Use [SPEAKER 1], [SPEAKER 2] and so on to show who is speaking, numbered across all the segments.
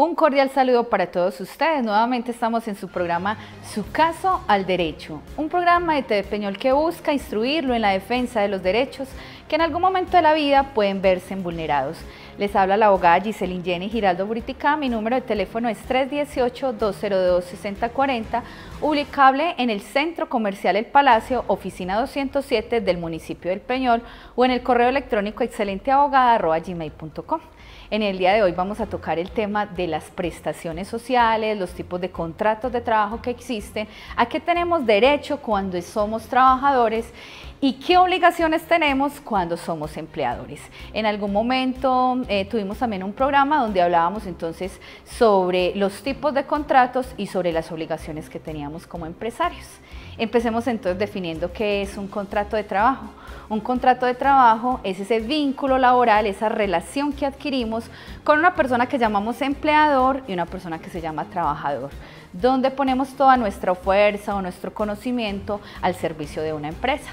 [SPEAKER 1] Un cordial saludo para todos ustedes. Nuevamente estamos en su programa Su Caso al Derecho, un programa de TV Peñol que busca instruirlo en la defensa de los derechos que en algún momento de la vida pueden verse vulnerados. Les habla la abogada Giselin Jenny Giraldo Buritica. Mi número de teléfono es 318-202-6040, ubicable en el Centro Comercial El Palacio, oficina 207 del municipio del Peñol, o en el correo electrónico excelenteabogada@gmail.com. En el día de hoy vamos a tocar el tema de las prestaciones sociales, los tipos de contratos de trabajo que existen, a qué tenemos derecho cuando somos trabajadores y qué obligaciones tenemos cuando somos empleadores. En algún momento tuvimos también un programa donde hablábamos entonces sobre los tipos de contratos y sobre las obligaciones que teníamos como empresarios. Empecemos entonces definiendo qué es un contrato de trabajo. Un contrato de trabajo es ese vínculo laboral, esa relación que adquirimos con una persona que llamamos empleador y una persona que se llama trabajador, donde ponemos toda nuestra fuerza o nuestro conocimiento al servicio de una empresa.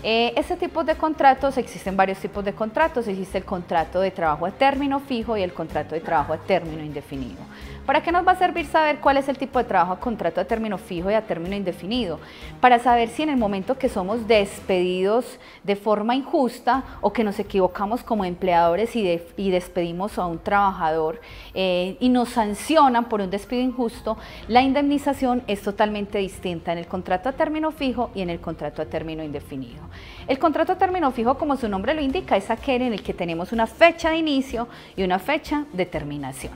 [SPEAKER 1] Este tipo de contratos, existen varios tipos de contratos. Existe el contrato de trabajo a término fijo y el contrato de trabajo a término indefinido. ¿Para qué nos va a servir saber cuál es el tipo de trabajo a contrato a término fijo y a término indefinido? Para saber si en el momento que somos despedidos de forma injusta o que nos equivocamos como empleadores y despedimos a un trabajador y nos sancionan por un despido injusto, la indemnización es totalmente distinta en el contrato a término fijo y en el contrato a término indefinido. El contrato a término fijo, como su nombre lo indica, es aquel en el que tenemos una fecha de inicio y una fecha de terminación.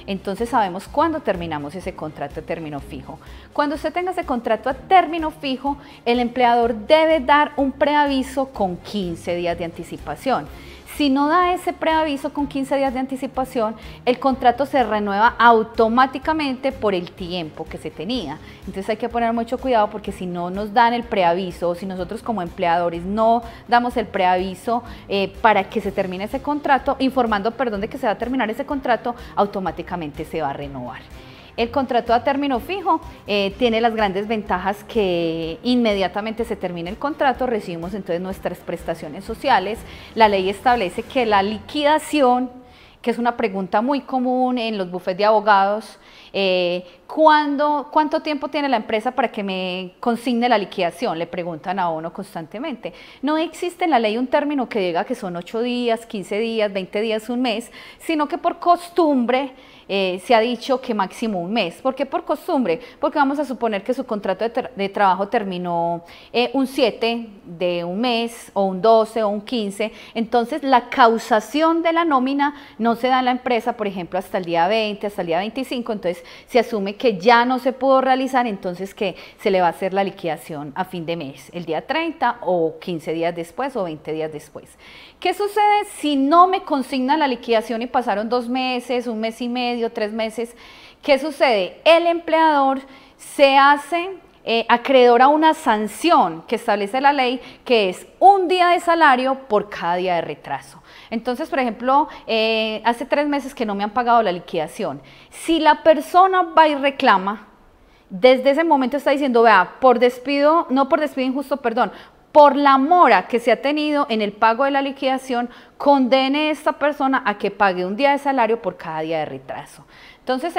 [SPEAKER 1] Entonces sabemos cuándo terminamos ese contrato a término fijo. Cuando usted tenga ese contrato a término fijo, el empleador debe dar un preaviso con 15 días de anticipación. Si no da ese preaviso con 15 días de anticipación, el contrato se renueva automáticamente por el tiempo que se tenía. Entonces hay que poner mucho cuidado, porque si no nos dan el preaviso, o si nosotros como empleadores no damos el preaviso para que se termine ese contrato, informando, de que se va a terminar ese contrato, automáticamente se va a renovar. El contrato a término fijo tiene las grandes ventajas que inmediatamente se termina el contrato recibimos entonces nuestras prestaciones sociales. La ley establece que la liquidación, que es una pregunta muy común en los bufetes de abogados, ¿cuánto tiempo tiene la empresa para que me consigne la liquidación? Le preguntan a uno constantemente. No existe en la ley un término que diga que son 8 días, 15 días, 20 días, un mes, sino que por costumbre se ha dicho que máximo un mes. ¿Por qué por costumbre? Porque vamos a suponer que su contrato de trabajo terminó un 7 de un mes, o un 12 o un 15, entonces la causación de la nómina no se da en la empresa, por ejemplo, hasta el día 20, hasta el día 25, entonces se asume que ya no se pudo realizar, entonces que se le va a hacer la liquidación a fin de mes, el día 30 o 15 días después o 20 días después. ¿Qué sucede si no me consignan la liquidación y pasaron 2 meses, un mes y medio, 3 meses? ¿Qué sucede? El empleador se hace acreedor a una sanción que establece la ley, que es un día de salario por cada día de retraso. Entonces, por ejemplo, hace 3 meses que no me han pagado la liquidación. Si la persona va y reclama, desde ese momento está diciendo, vea, por despido, no por despido injusto, perdón, por la mora que se ha tenido en el pago de la liquidación, condene a esta persona a que pague un día de salario por cada día de retraso. Entonces,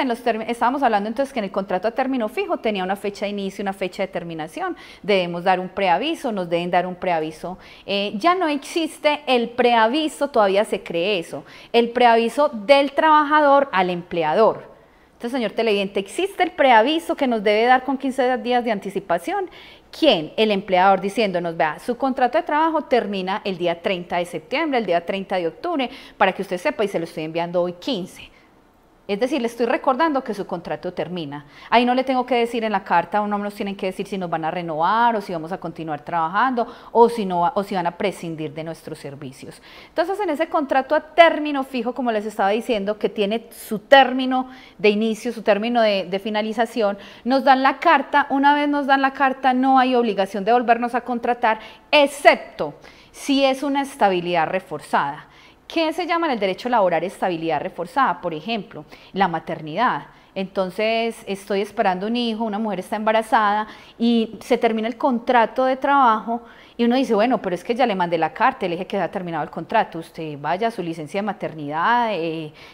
[SPEAKER 1] estábamos hablando entonces que en el contrato a término fijo tenía una fecha de inicio y una fecha de terminación. Debemos dar un preaviso, nos deben dar un preaviso. Ya no existe el preaviso, todavía se cree eso, el preaviso del trabajador al empleador. Entonces, señor televidente, existe el preaviso que nos debe dar con 15 días de anticipación. ¿Quién? El empleador, diciéndonos, vea, su contrato de trabajo termina el día 30 de septiembre, el día 30 de octubre, para que usted sepa, y se lo estoy enviando hoy 15. Es decir, le estoy recordando que su contrato termina. Ahí no le tengo que decir en la carta, o no nos tienen que decir si nos van a renovar o si vamos a continuar trabajando o si van a prescindir de nuestros servicios. Entonces, en ese contrato a término fijo, como les estaba diciendo, que tiene su término de inicio, su término de finalización, nos dan la carta. Una vez nos dan la carta, no hay obligación de volvernos a contratar, excepto si es una estabilidad reforzada. ¿Qué se llama en el derecho laboral estabilidad reforzada? Por ejemplo, la maternidad. Entonces estoy esperando un hijo, una mujer está embarazada y se termina el contrato de trabajo y uno dice, bueno, pero es que ya le mandé la carta, le dije que ha terminado el contrato, usted vaya a su licencia de maternidad,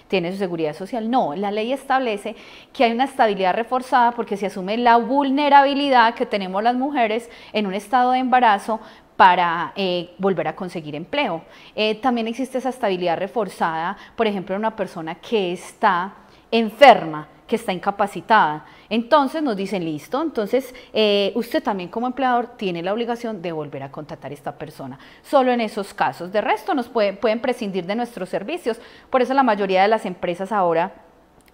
[SPEAKER 1] tiene su seguridad social. No, la ley establece que hay una estabilidad reforzada porque se asume la vulnerabilidad que tenemos las mujeres en un estado de embarazo para volver a conseguir empleo. También existe esa estabilidad reforzada, por ejemplo, en una persona que está enferma, que está incapacitada. Entonces nos dicen, listo, entonces usted también como empleador tiene la obligación de volver a contratar a esta persona. Solo en esos casos. De resto nos pueden prescindir de nuestros servicios. Por eso la mayoría de las empresas ahora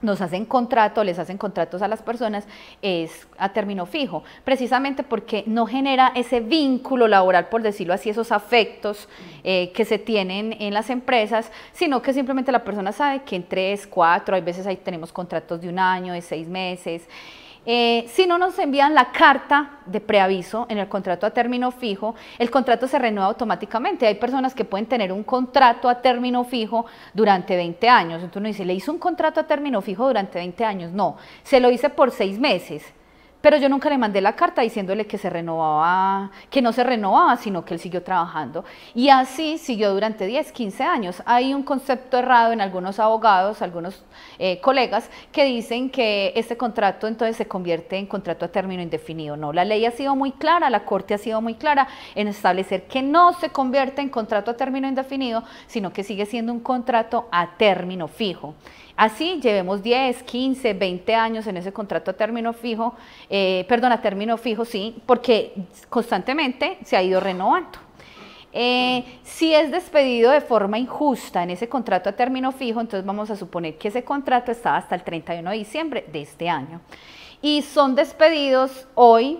[SPEAKER 1] nos hacen contrato, les hacen contratos a las personas es a término fijo, precisamente porque no genera ese vínculo laboral, por decirlo así, esos afectos que se tienen en las empresas, sino que simplemente la persona sabe que en 3, 4, hay veces ahí tenemos contratos de 1 año, de 6 meses. Si no nos envían la carta de preaviso en el contrato a término fijo, el contrato se renueva automáticamente. Hay personas que pueden tener un contrato a término fijo durante 20 años. Entonces uno dice, ¿le hizo un contrato a término fijo durante 20 años? No, se lo hice por 6 meses. Pero yo nunca le mandé la carta diciéndole que se renovaba, que no se renovaba, sino que él siguió trabajando. Y así siguió durante 10, 15 años. Hay un concepto errado en algunos abogados, algunos colegas, que dicen que este contrato entonces se convierte en contrato a término indefinido. No, la ley ha sido muy clara, la Corte ha sido muy clara en establecer que no se convierte en contrato a término indefinido, sino que sigue siendo un contrato a término fijo. Así llevemos 10, 15, 20 años en ese contrato a término fijo, a término fijo, sí, porque constantemente se ha ido renovando. Si es despedido de forma injusta en ese contrato a término fijo, entonces vamos a suponer que ese contrato estaba hasta el 31 de diciembre de este año. Y son despedidos hoy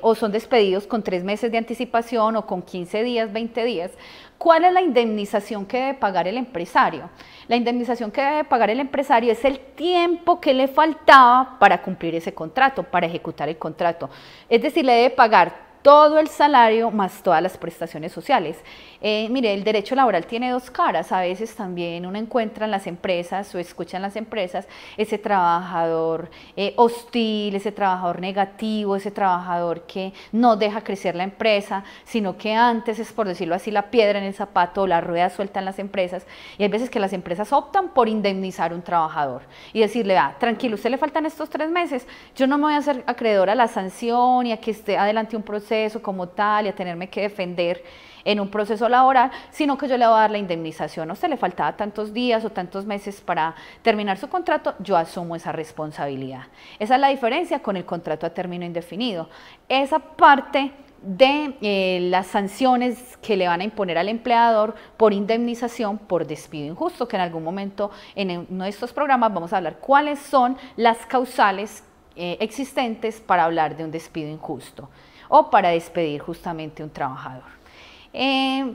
[SPEAKER 1] o son despedidos con 3 meses de anticipación o con 15 días, 20 días. ¿Cuál es la indemnización que debe pagar el empresario? La indemnización que debe pagar el empresario es el tiempo que le faltaba para cumplir ese contrato, para ejecutar el contrato. Es decir, le debe pagar todo el salario más todas las prestaciones sociales. Mire, el derecho laboral tiene 2 caras. A veces también uno encuentra en las empresas o escucha en las empresas ese trabajador hostil, ese trabajador negativo, ese trabajador que no deja crecer la empresa, sino que antes es, por decirlo así, la piedra en el zapato o la rueda suelta en las empresas. Y hay veces que las empresas optan por indemnizar un trabajador y decirle, tranquilo, usted le faltan estos 3 meses, yo no me voy a hacer acreedor a la sanción y a que esté adelante un proceso como tal y a tenerme que defender en un proceso laboral, sino que yo le voy a dar la indemnización. A usted le faltaba tantos días o tantos meses para terminar su contrato, yo asumo esa responsabilidad. Esa es la diferencia con el contrato a término indefinido. Esa parte de las sanciones que le van a imponer al empleador por indemnización por despido injusto, que en algún momento en uno de estos programas vamos a hablar cuáles son las causales existentes para hablar de un despido injusto o para despedir justamente un trabajador.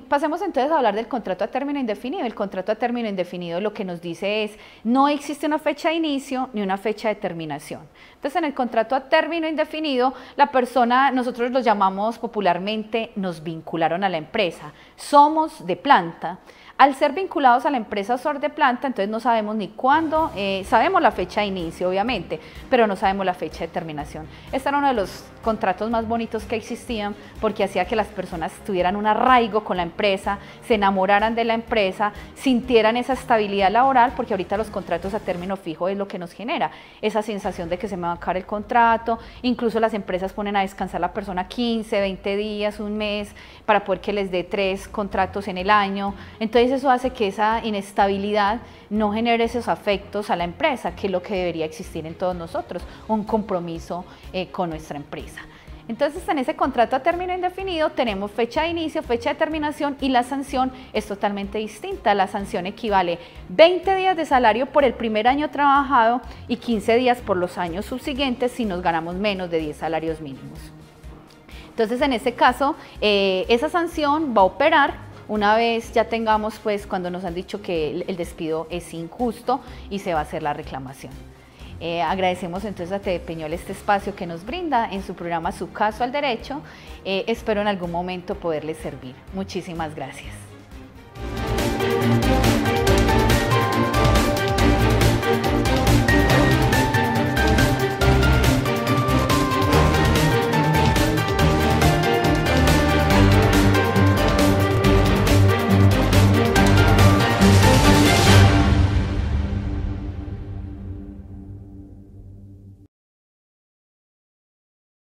[SPEAKER 1] Pasemos entonces a hablar del contrato a término indefinido. El contrato a término indefinido lo que nos dice es, no existe una fecha de inicio ni una fecha de terminación. Entonces en el contrato a término indefinido, la persona, nosotros lo llamamos popularmente, nos vincularon a la empresa, somos de planta. Al ser vinculados a la empresa SOR de planta, entonces no sabemos ni cuándo, sabemos la fecha de inicio obviamente, pero no sabemos la fecha de terminación. Este era uno de los contratos más bonitos que existían porque hacía que las personas tuvieran un arraigo con la empresa, se enamoraran de la empresa, sintieran esa estabilidad laboral, porque ahorita los contratos a término fijo es lo que nos genera, esa sensación de que se me va a acabar el contrato, incluso las empresas ponen a descansar a la persona 15, 20 días, un mes, para poder que les dé 3 contratos en el año. Entonces eso hace que esa inestabilidad no genere esos afectos a la empresa, que es lo que debería existir en todos nosotros, un compromiso con nuestra empresa. Entonces en ese contrato a término indefinido tenemos fecha de inicio, fecha de terminación y la sanción es totalmente distinta. La sanción equivale 20 días de salario por el primer año trabajado y 15 días por los años subsiguientes si nos ganamos menos de 10 salarios mínimos. Entonces en ese caso esa sanción va a operar una vez ya tengamos, pues, cuando nos han dicho que el despido es injusto y se va a hacer la reclamación. Agradecemos entonces a TV Peñol este espacio que nos brinda en su programa Su Caso al Derecho. Espero en algún momento poderles servir. Muchísimas gracias.